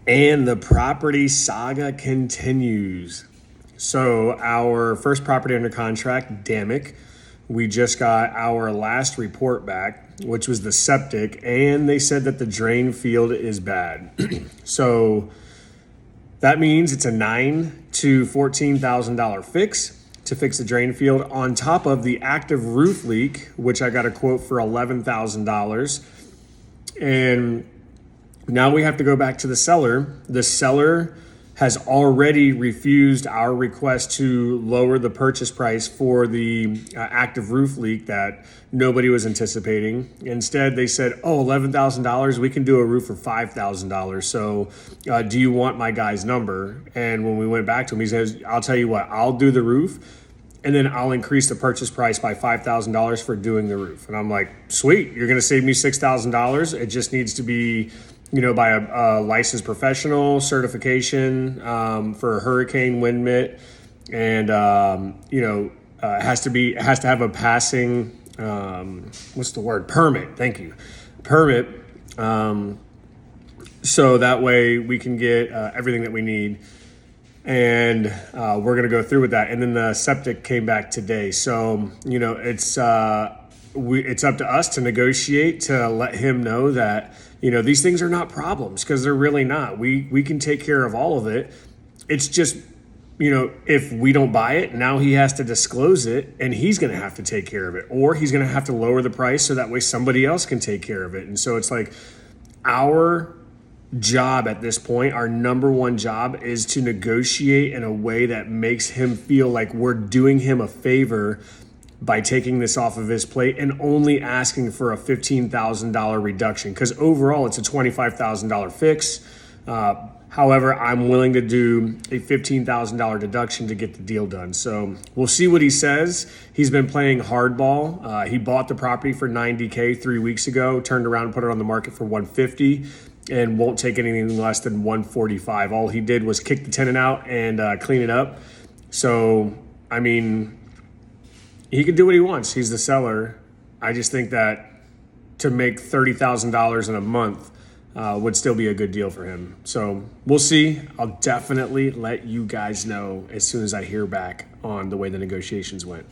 And the property saga continues. So our first property under contract, Damick, we just got our last report back, which was the septic, and they said that the drain field is bad. So that means it's a $9,000 to $14,000 to fix the drain field on top of the active roof leak, which I got a quote for $11,000. And now we have to go back to the seller. The seller has already refused our request to lower the purchase price for the active roof leak that nobody was anticipating. Instead, they said, oh, $11,000, we can do a roof for $5,000. So do you want my guy's number? And when we went back to him, he says, I'll tell you what, I'll do the roof, and then I'll increase the purchase price by $5,000 for doing the roof. And I'm like, sweet, you're gonna save me $6,000. It just needs to be, by a licensed professional certification for a hurricane wind mitt, and has to have a passing permit. Thank you, permit. So that way we can get everything that we need, and we're gonna go through with that. And then the septic came back today, so it's up to us to negotiate to let him know that these things are not problems, because they're really not. We can take care of all of it. It's just, if we don't buy it, now he has to disclose it, and he's going to have to take care of it, or he's going to have to lower the price so that way somebody else can take care of it. And so it's like our job at this point, our number one job, is to negotiate in a way that makes him feel like we're doing him a favor by taking this off of his plate and only asking for a $15,000 reduction, because overall it's a $25,000 fix. However, I'm willing to do a $15,000 deduction to get the deal done. So we'll see what he says. He's been playing hardball. He bought the property for $90K 3 weeks ago, turned around and put it on the market for $150, and won't take anything less than $145. All he did was kick the tenant out and clean it up. So, I mean, he can do what he wants. He's the seller. I just think that to make $30,000 in a month would still be a good deal for him. So we'll see. I'll definitely let you guys know as soon as I hear back on the way the negotiations went.